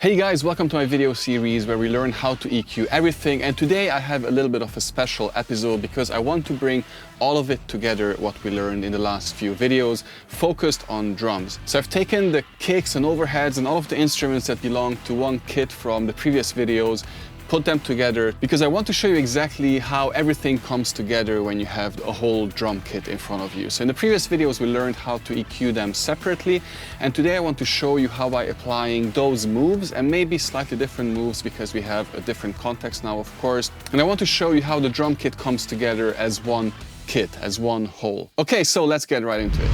Hey guys, welcome to my video series where we learn how to EQ everything, and today I have a little bit of a special episode because I want to bring all of it together, what we learned in the last few videos, focused on drums. So I've taken the kicks and overheads and all of the instruments that belong to one kit from the previous videos, put them together because I want to show you exactly how everything comes together when you have a whole drum kit in front of you. So in the previous videos we learned how to EQ them separately, and today I want to show you how by applying those moves and maybe slightly different moves because we have a different context now, of course. And I want to show you how the drum kit comes together as one kit, as one whole. Okay, so let's get right into it.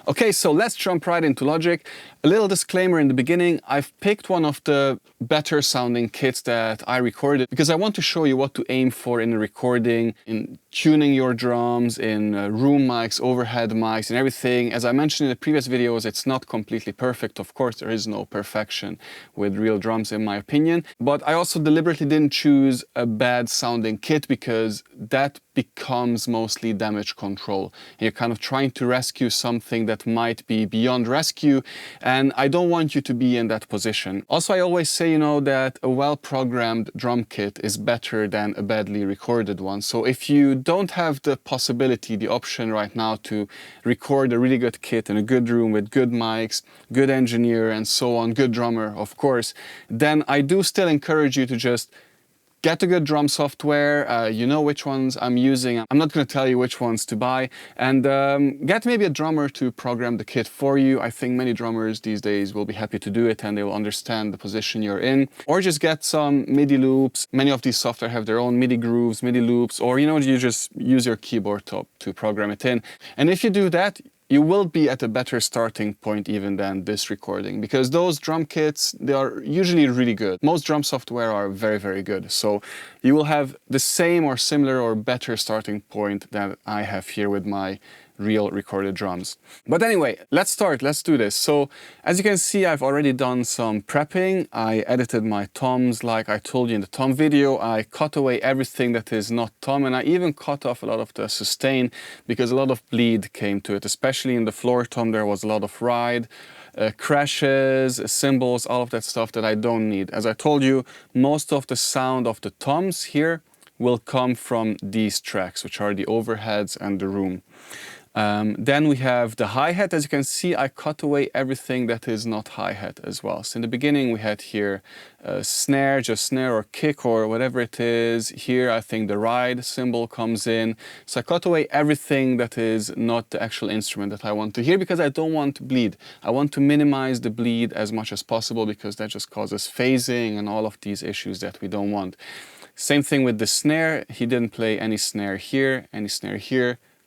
Okay, so let's jump right into Logic. A little disclaimer in the beginning, I've picked one of the better sounding kits that I recorded because I want to show you what to aim for in a recording, in tuning your drums, in room mics, overhead mics and everything. As I mentioned in the previous videos, it's not completely perfect. Of course, there is no perfection with real drums in my opinion, but I also deliberately didn't choose a bad sounding kit because that becomes mostly damage control. You're kind of trying to rescue something that might be beyond rescue, and I don't want you to be in that position. Also, I always say, that a well-programmed drum kit is better than a badly recorded one. So if you don't have the possibility, the option right now to record a really good kit in a good room with good mics, good engineer and so on, good drummer, of course, then I do still encourage you to just get a good drum software, you know which ones I'm using. I'm not going to tell you which ones to buy, and get maybe a drummer to program the kit for you. I think many drummers these days will be happy to do it and they will understand the position you're in. Or just get some MIDI loops. Many of these software have their own MIDI grooves, MIDI loops, or you just use your keyboard to program it in. And if you do that, you will be at a better starting point even than this recording, because those drum kits, they are usually really good. Most drum software are very, very good. So you will have the same or similar or better starting point that I have here with my real recorded drums. But anyway, let's start, let's do this. So as you can see, I've already done some prepping. I edited my toms like I told you in the tom video. I cut away everything that is not tom, and I even cut off a lot of the sustain because a lot of bleed came to it, especially in the floor tom. There was a lot of ride, crashes, cymbals, all of that stuff that I don't need. As I told you, most of the sound of the toms here will come from these tracks, which are the overheads and the room. Then we have the hi-hat. As you can see, I cut away everything that is not hi-hat as well. So in the beginning we had here snare, just snare or kick or whatever it is. Here I think the ride cymbal comes in. So I cut away everything that is not the actual instrument that I want to hear because I don't want to bleed. I want to minimize the bleed as much as possible because that just causes phasing and all of these issues that we don't want. Same thing with the snare. He didn't play any snare here,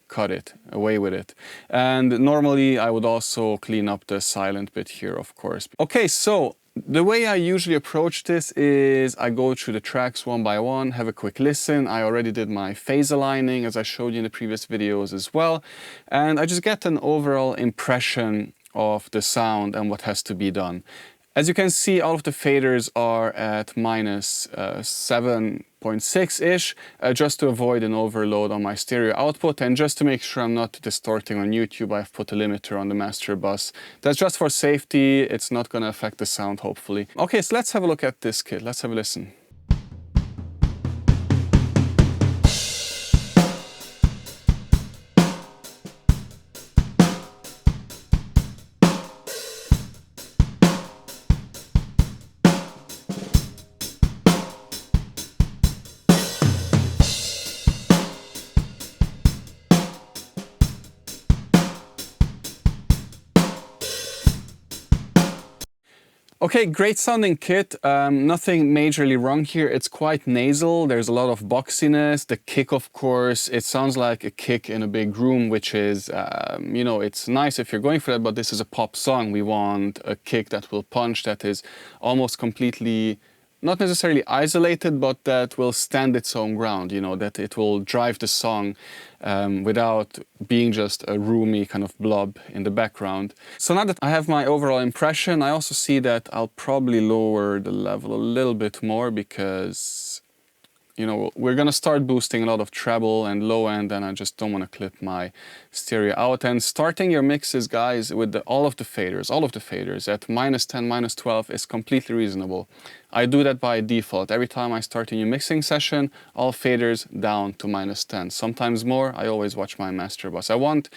cut it, away with it. And normally I would also clean up the silent bit here, of course. Okay, so the way I usually approach this is I go through the tracks one by one, have a quick listen. I already did my phase aligning as I showed you in the previous videos as well. And I just get an overall impression of the sound and what has to be done. As you can see, all of the faders are at minus 7.6-ish, just to avoid an overload on my stereo output, and just to make sure I'm not distorting on YouTube, I've put a limiter on the master bus. That's just for safety. It's not going to affect the sound, hopefully. Okay, so let's have a look at this kit. Let's have a listen. Okay, great sounding kit. Nothing majorly wrong here. It's quite nasal. There's a lot of boxiness. The kick, of course, it sounds like a kick in a big room, which is, it's nice if you're going for that, but this is a pop song. We want a kick that will punch, that is almost completely not necessarily isolated, but that will stand its own ground, that it will drive the song without being just a roomy kind of blob in the background. So now that I have my overall impression, I also see that I'll probably lower the level a little bit more because you know, we're gonna start boosting a lot of treble and low end, and I just don't want to clip my stereo out. And starting your mixes, guys, with all of the faders at -10, -12 is completely reasonable. I do that by default. Every time I start a new mixing session, all faders down to -10. Sometimes more. I always watch my master bus. I want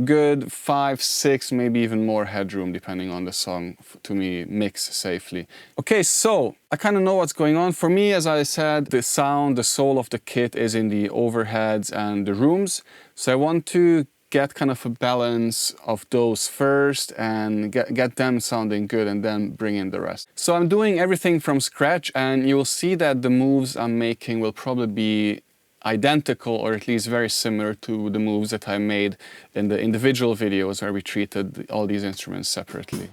good 5, 6, maybe even more headroom, depending on the song, to me mix safely. Okay, so I kind of know what's going on. For me, as I said, the sound, the soul of the kit is in the overheads and the rooms. So I want to get kind of a balance of those first and get them sounding good, and then bring in the rest. So I'm doing everything from scratch, and you'll see that the moves I'm making will probably be identical, or at least very similar to the moves that I made in the individual videos where we treated all these instruments separately.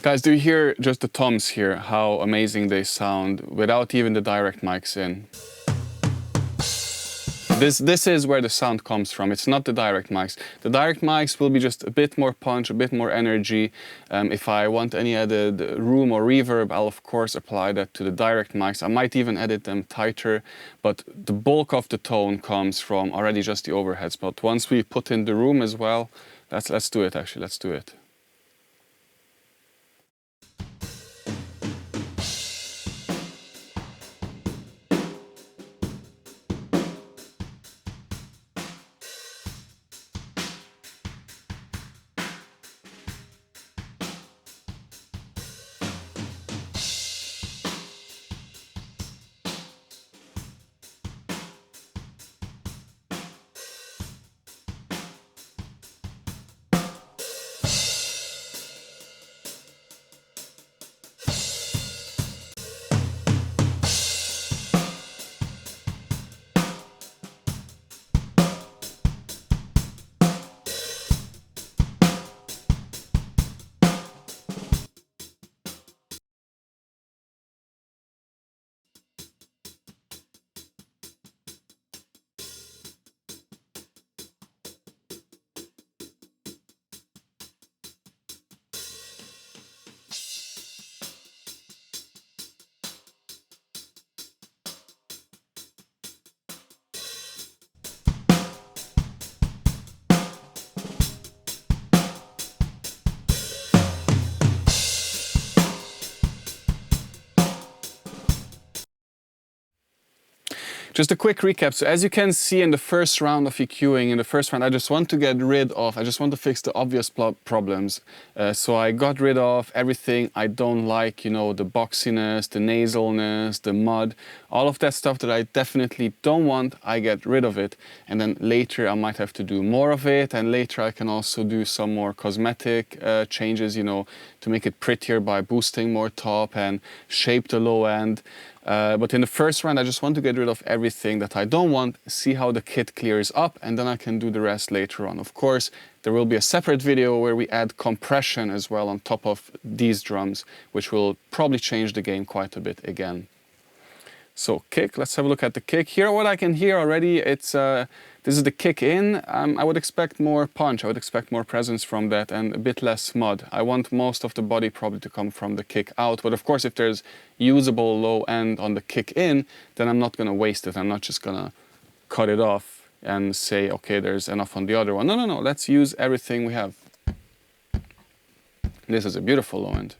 Guys, do you hear just the toms here, how amazing they sound without even the direct mics in? This is where the sound comes from. It's not the direct mics. The direct mics will be just a bit more punch, a bit more energy. If I want any added room or reverb, I'll of course apply that to the direct mics. I might even edit them tighter, but the bulk of the tone comes from already just the overheads. But once we put in the room as well, let's do it actually, let's do it. Just a quick recap. So as you can see in the first round of EQing, in the first round, I just want to fix the obvious problems. So I got rid of everything I don't like, you know, the boxiness, the nasalness, the mud, all of that stuff that I definitely don't want, I get rid of it. And then later I might have to do more of it, and later I can also do some more cosmetic changes, you know, to make it prettier by boosting more top and shape the low end. But in the first round, I just want to get rid of everything that I don't want, see how the kit clears up, and then I can do the rest later on. Of course, there will be a separate video where we add compression as well on top of these drums, which will probably change the game quite a bit again. So kick, let's have a look at the kick. Here, what I can hear already, this is the kick in. I would expect more punch, I would expect more presence from that, and a bit less mud. I want most of the body probably to come from the kick out, but of course if there's usable low end on the kick in, then I'm not gonna waste it. I'm not just gonna cut it off. and say, okay, there's enough on the other one. No, no, no, let's use everything we have. This is a beautiful low end.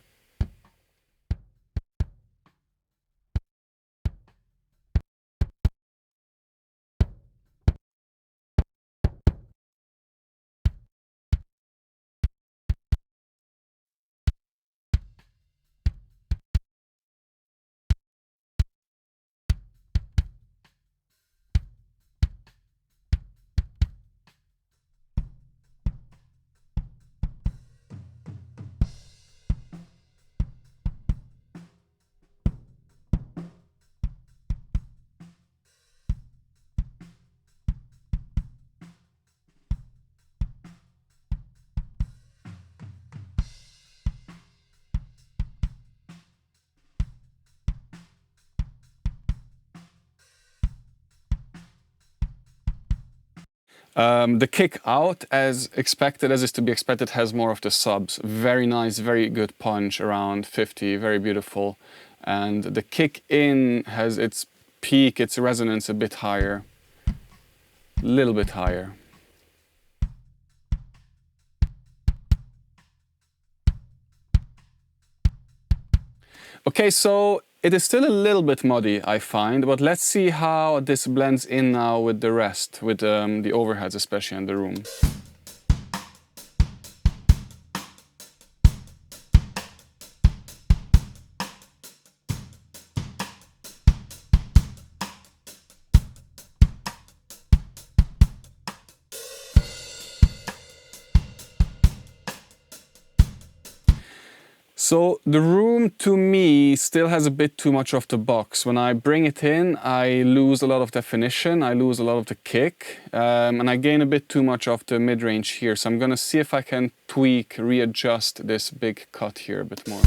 The kick out, as expected, as is to be expected, has more of the subs. Very nice, very good punch, around 50, very beautiful. And the kick in has its peak, its resonance a bit higher, a little bit higher. Okay, so it is still a little bit muddy, I find, but let's see how this blends in now with the rest, with the overheads especially in the room. So the room to me still has a bit too much of the box. When I bring it in, I lose a lot of definition, I lose a lot of the kick, and I gain a bit too much of the mid-range here. So I'm gonna see if I can tweak, readjust this big cut here a bit more.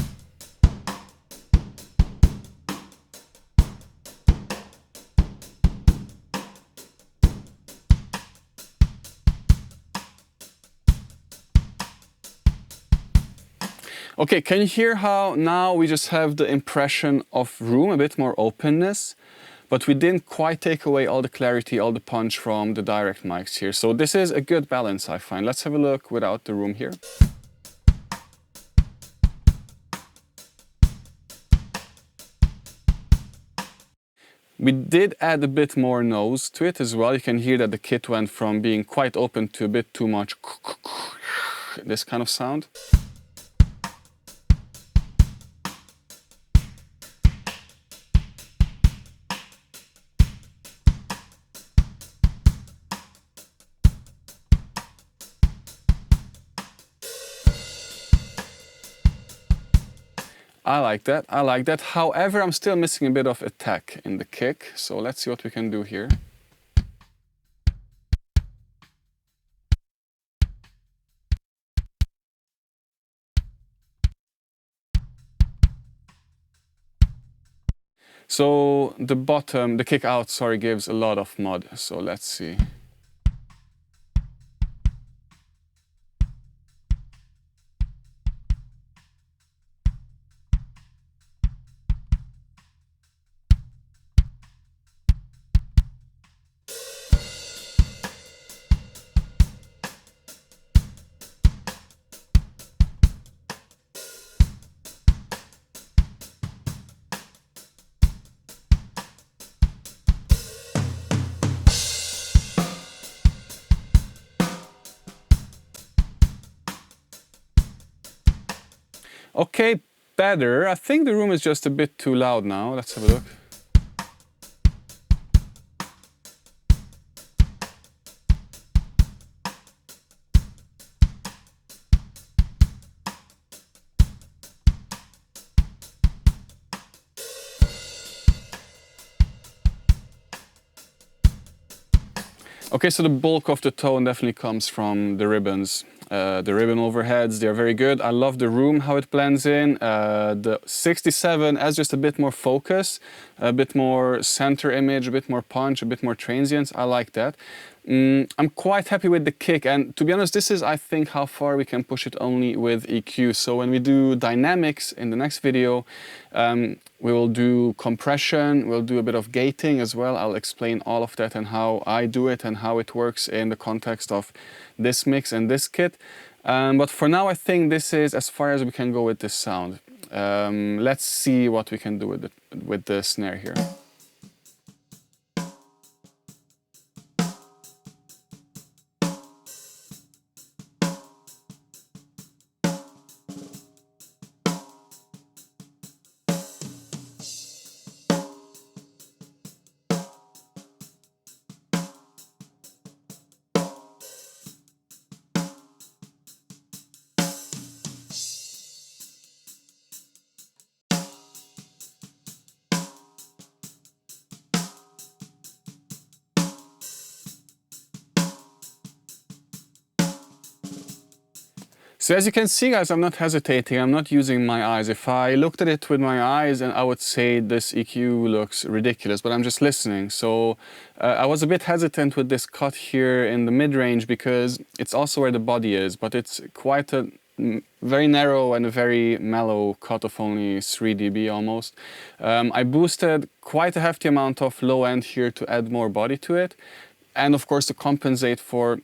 Okay, can you hear how now we just have the impression of room, a bit more openness, but we didn't quite take away all the clarity, all the punch from the direct mics here. So this is a good balance, I find. Let's have a look without the room here. We did add a bit more nose to it as well. You can hear that the kit went from being quite open to a bit too much this kind of sound. I like that, I like that. However, I'm still missing a bit of attack in the kick. So let's see what we can do here. So the bottom, the kick out, sorry, gives a lot of mud. So let's see. Okay, better. I think the room is just a bit too loud now. Let's have a look. Okay, so the bulk of the tone definitely comes from the ribbons. The ribbon overheads, they're very good. I love the room, how it blends in. The 67 has just a bit more focus, a bit more center image, a bit more punch, a bit more transience. I like that. I'm quite happy with the kick, and to be honest, this is, I think, how far we can push it only with EQ. So when we do dynamics in the next video, we will do compression, we'll do a bit of gating as well. I'll explain all of that and how I do it and how it works in the context of this mix and this kit. But for now, I think this is as far as we can go with this sound. Let's see what we can do with the snare here. So as you can see, guys, I'm not hesitating, I'm not using my eyes. If I looked at it with my eyes, and I would say this EQ looks ridiculous, but I'm just listening. So I was a bit hesitant with this cut here in the mid-range because it's also where the body is, but it's quite a very narrow and a very mellow cut of only 3 dB almost. I boosted quite a hefty amount of low end here to add more body to it, and of course to compensate for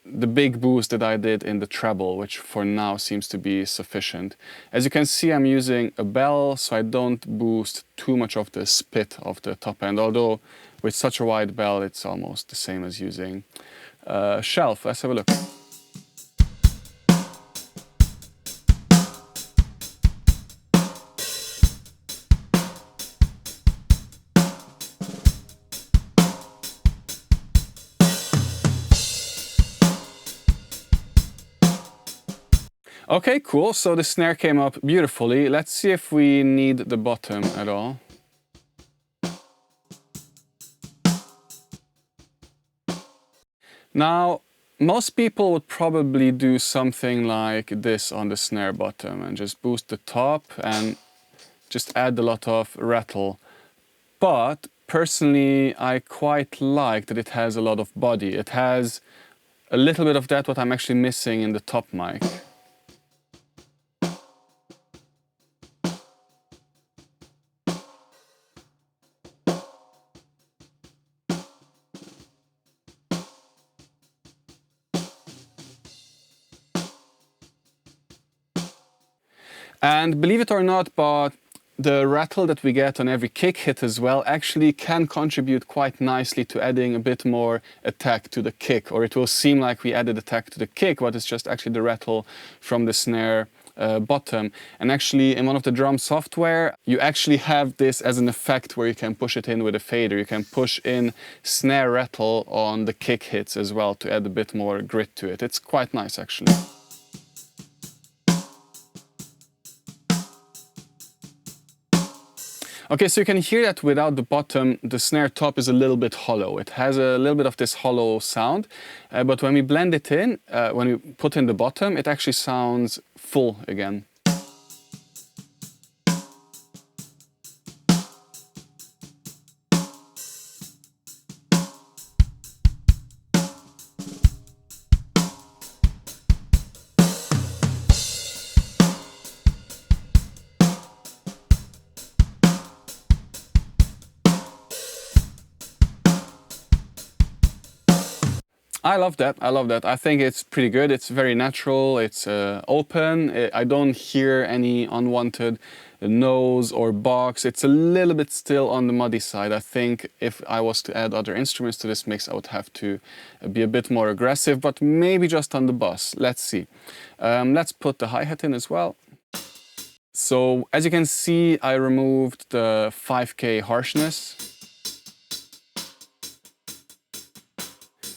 the big boost that I did in the treble, which for now seems to be sufficient. As you can see, I'm using a bell, so I don't boost too much of the spit of the top end, although with such a wide bell, it's almost the same as using a shelf. Let's have a look. Okay, cool. So the snare came up beautifully. Let's see if we need the bottom at all. Now, most people would probably do something like this on the snare bottom and just boost the top and just add a lot of rattle. But personally, I quite like that it has a lot of body. It has a little bit of that what I'm actually missing in the top mic. And believe it or not, but the rattle that we get on every kick hit as well actually can contribute quite nicely to adding a bit more attack to the kick, or it will seem like we added attack to the kick, but it's just actually the rattle from the snare bottom. And actually in one of the drum software, you actually have this as an effect where you can push it in with a fader. You can push in snare rattle on the kick hits as well to add a bit more grit to it. It's quite nice actually. Okay, so you can hear that without the bottom, the snare top is a little bit hollow. It has a little bit of this hollow sound, but when we blend it in, when we put in the bottom, it actually sounds full again. I love that. I love that. I think it's pretty good. It's very natural. It's open. I don't hear any unwanted nose or box. It's a little bit still on the muddy side. I think if I was to add other instruments to this mix, I would have to be a bit more aggressive, but maybe just on the bass. Let's see. Let's put the hi-hat in as well. So as you can see, I removed the 5K harshness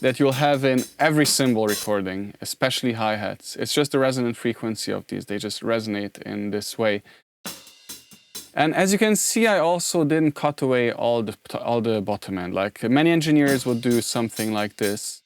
that you'll have in every cymbal recording, especially hi-hats. It's just the resonant frequency of these. They just resonate in this way. And as you can see, I also didn't cut away all the bottom end. Like many engineers would do something like this.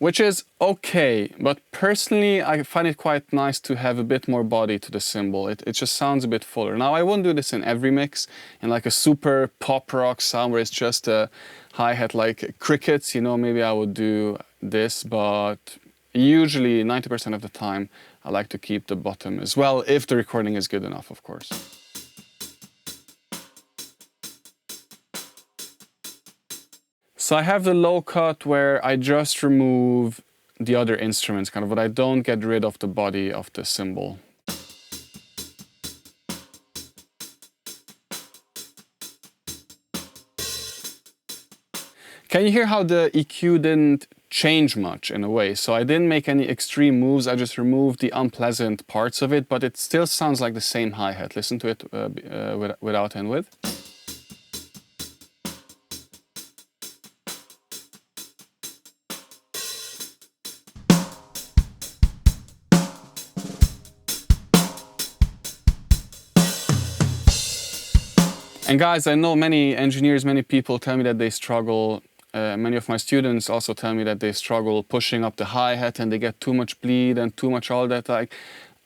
which is okay, but personally I find it quite nice to have a bit more body to the cymbal. It just sounds a bit fuller. Now I won't do this in every mix, in like a super pop rock sound where it's just a hi-hat like crickets, you know, maybe I would do this, but usually 90% of the time I like to keep the bottom as well, if the recording is good enough, of course. So I have the low cut where I just remove the other instruments, kind of, but I don't get rid of the body of the cymbal. Can you hear how the EQ didn't change much in a way? So I didn't make any extreme moves, I just removed the unpleasant parts of it, but it still sounds like the same hi-hat. Listen to it without and with. And guys, I know many engineers, many people tell me that they struggle. Many of my students also tell me that they struggle pushing up the hi-hat and they get too much bleed and too much all that. Like,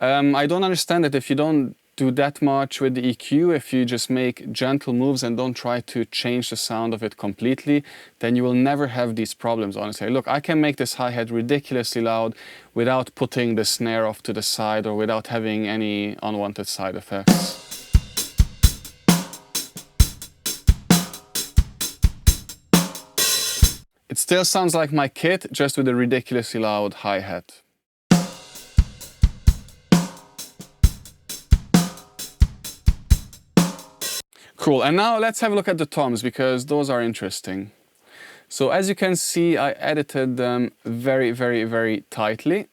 I don't understand that if you don't do that much with the EQ, if you just make gentle moves and don't try to change the sound of it completely, then you will never have these problems, honestly. Look, I can make this hi-hat ridiculously loud without putting the snare off to the side or without having any unwanted side effects. It still sounds like my kit, just with a ridiculously loud hi-hat. Cool, and now let's have a look at the toms, because those are interesting. So as you can see, I edited them very, very, very tightly.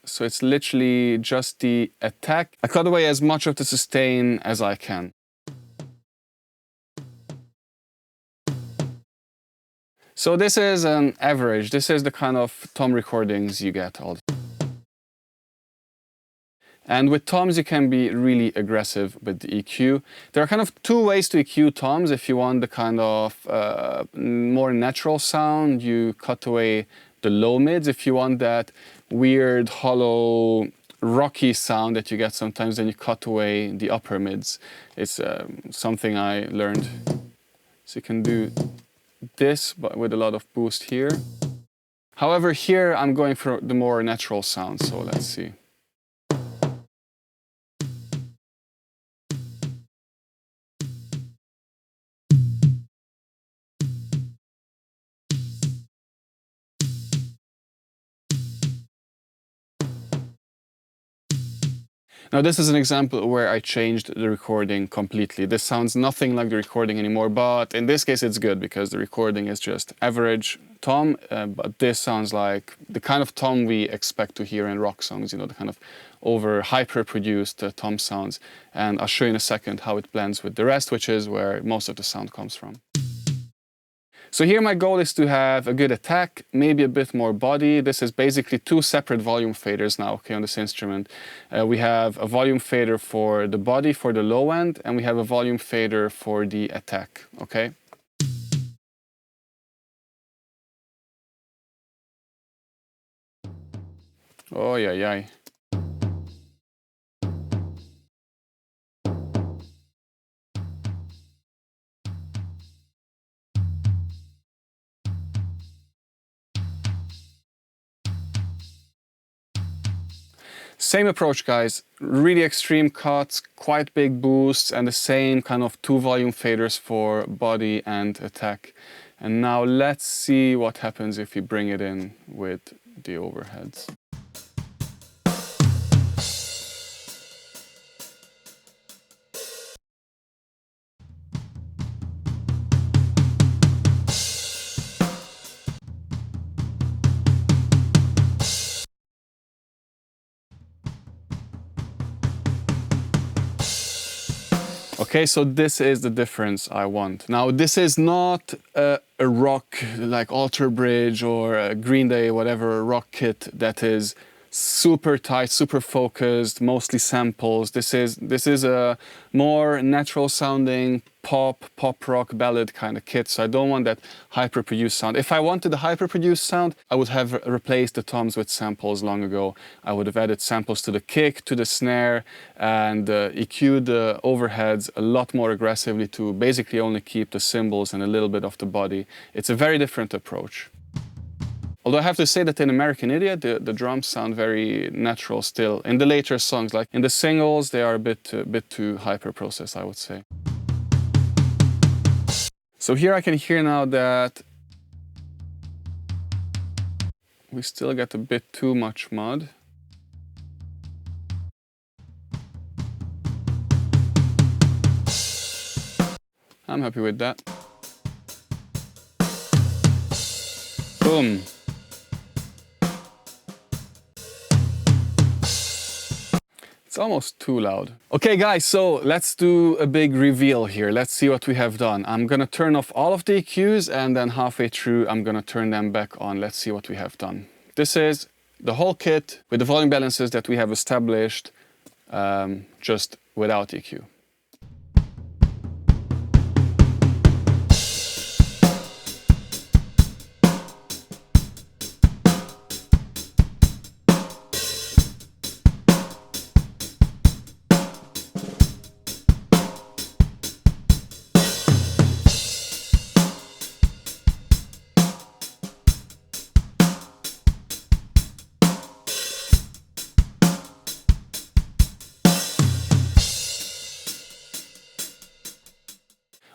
So it's literally just the attack. I cut away as much of the sustain as I can. So this is an average. This is the kind of tom recordings you get all the time. And with toms, you can be really aggressive with the EQ. There are kind of two ways to EQ toms. If you want the kind of more natural sound, you cut away the low mids. If you want that weird, hollow, rocky sound that you get sometimes, then you cut away the upper mids. It's something I learned. So you can do this, but with a lot of boost here. However, here I'm going for the more natural sound, so let's see. Now this is an example where I changed the recording completely. This sounds nothing like the recording anymore, but in this case it's good because the recording is just average tom, but this sounds like the kind of tom we expect to hear in rock songs, you know, the kind of over hyper-produced tom sounds. And I'll show you in a second how it blends with the rest, which is where most of the sound comes from. So here my goal is to have a good attack, maybe a bit more body. This is basically two separate volume faders now, okay, on this instrument. We have a volume fader for the body, for the low end, and we have a volume fader for the attack, okay? Oh, yeah, yeah. Same approach, guys. Really extreme cuts, quite big boosts, and the same kind of two volume faders for body and attack. And now let's see what happens if we bring it in with the overheads. Okay, so this is the difference I want. Now, this is not a rock like Alter Bridge or a Green Day, whatever rock kit that is super tight, super focused, mostly samples. This is a more natural sounding pop rock ballad kind of kit. So I don't want that hyper produced sound. If I wanted the hyper produced sound, I would have replaced the toms with samples long ago. I would have added samples to the kick, to the snare, and EQ'd the overheads a lot more aggressively to basically only keep the cymbals and a little bit of the body. It's a very different approach. Although I have to say that in American Idiot, the drums sound very natural still. In the later songs, like in the singles, they are a bit too hyper-processed, I would say. So here I can hear now that we still get a bit too much mud. I'm happy with that. Boom. It's almost too loud. Okay guys, so let's do a big reveal here. Let's see what we have done. I'm gonna turn off all of the EQs and then halfway through I'm gonna turn them back on. Let's see what we have done. This is the whole kit with the volume balances that we have established just without EQ.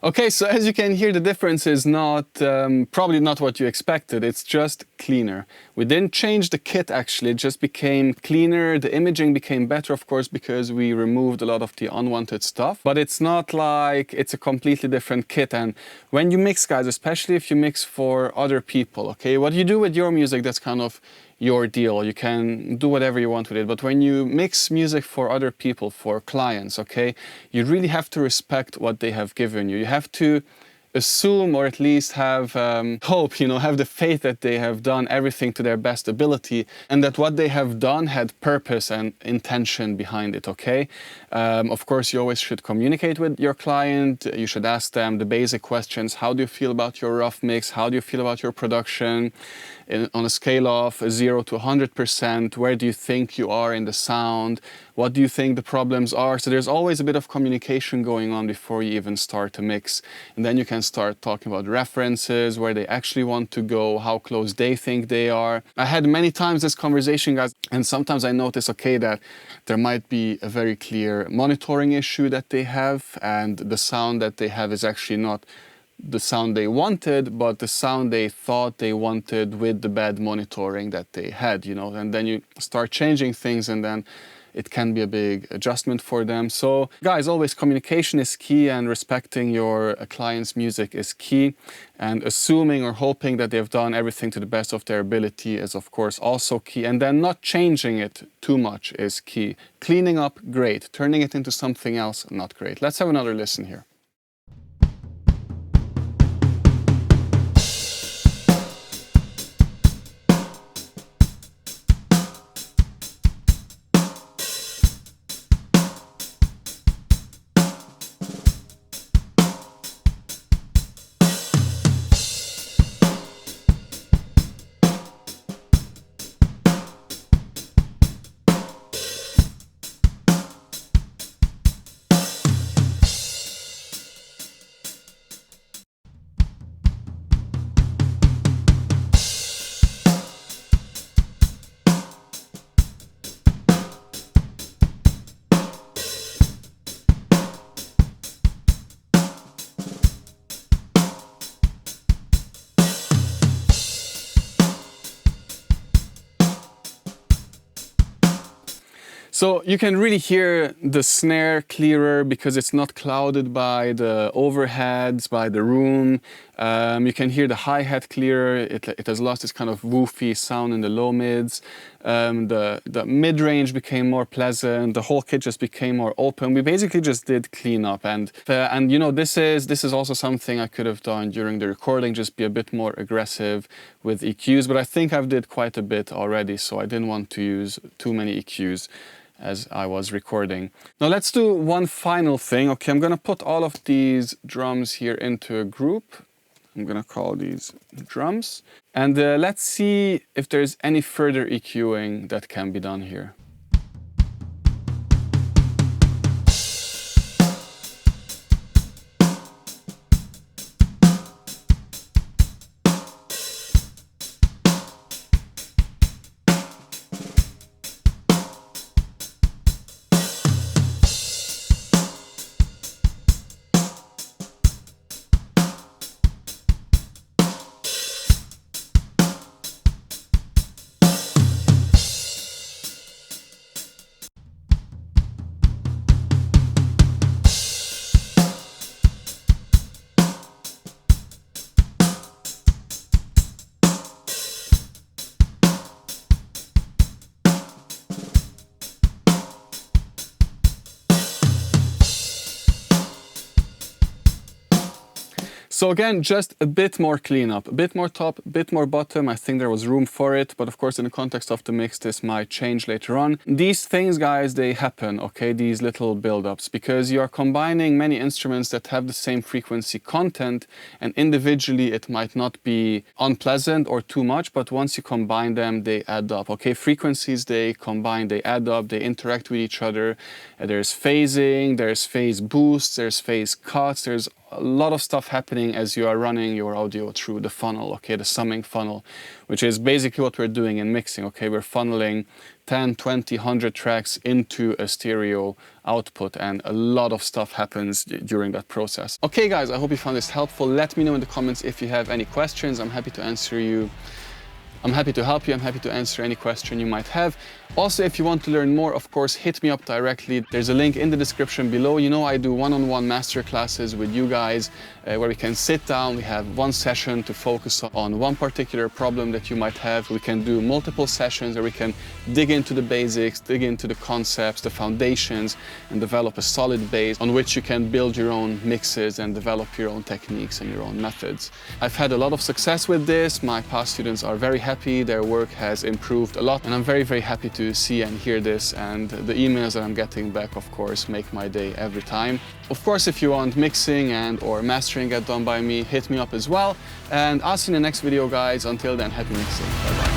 Okay, so as you can hear, the difference is not, probably not what you expected. It's just cleaner. We didn't change the kit actually, it just became cleaner. The imaging became better, of course, because we removed a lot of the unwanted stuff. But it's not like it's a completely different kit. And when you mix, guys, especially if you mix for other people, okay, what you do with your music, that's kind of your deal. You can do whatever you want with it. But when you mix music for other people, for clients, okay, you really have to respect what they have given you. You have to assume, or at least have hope, you know, have the faith that they have done everything to their best ability and that what they have done had purpose and intention behind it, okay? Of course, you always should communicate with your client. You should ask them the basic questions. How do you feel about your rough mix? How do you feel about your production? On a scale of 0 to 100%, where do you think you are in the sound? What do you think the problems are? So there's always a bit of communication going on before you even start to mix. And then you can start talking about references, where they actually want to go, how close they think they are. I had many times this conversation, guys, and sometimes I notice, okay, that there might be a very clear monitoring issue that they have, and the sound that they have is actually not the sound they wanted, but the sound they thought they wanted with the bad monitoring that they had, you know, and then you start changing things and then it can be a big adjustment for them. So guys, always communication is key, and respecting your client's music is key, and assuming or hoping that they've done everything to the best of their ability is of course also key, and then not changing it too much is key. Cleaning up, great. Turning it into something else, not great. Let's have another listen here. So you can really hear the snare clearer because it's not clouded by the overheads, by the room. You can hear the hi-hat clearer. It has lost this kind of woofy sound in the low mids. the mid-range became more pleasant, the whole kit just became more open. We basically just did clean up, and you know, this is also something I could have done during the recording, just be a bit more aggressive with EQs, but I think I've did quite a bit already, so I didn't want to use too many EQs as I was recording. Now let's do one final thing. Okay, I'm gonna put all of these drums here into a group. I'm gonna call these drums. And let's see if there's any further EQing that can be done here. So again, just a bit more cleanup, a bit more top, a bit more bottom. I think there was room for it, but of course in the context of the mix, this might change later on. These things, guys, they happen, okay, these little build-ups, because you are combining many instruments that have the same frequency content, and individually it might not be unpleasant or too much, but once you combine them, they add up, okay? Frequencies, they combine, they add up, they interact with each other. There's phasing, there's phase boosts, there's phase cuts, there's a lot of stuff happening as you are running your audio through the funnel, okay, the summing funnel, which is basically what we're doing in mixing, okay? We're funneling 10, 20, 100 tracks into a stereo output, and a lot of stuff happens during that process. Okay, guys, I hope you found this helpful. Let me know in the comments if you have any questions. I'm happy to answer you. I'm happy to help you. I'm happy to answer any question you might have. Also, if you want to learn more, of course, hit me up directly. There's a link in the description below. You know, I do one-on-one masterclasses with you guys where we can sit down. We have one session to focus on one particular problem that you might have. We can do multiple sessions where we can dig into the basics, dig into the concepts, the foundations, and develop a solid base on which you can build your own mixes and develop your own techniques and your own methods. I've had a lot of success with this. My past students are very happy. Their work has improved a lot, and I'm very, very happy to see and hear this, and the emails that I'm getting back, of course, make my day every time. Of course, if you want mixing and or mastering get done by me, hit me up as well, and I'll see you in the next video, guys. Until then, happy mixing. Bye bye.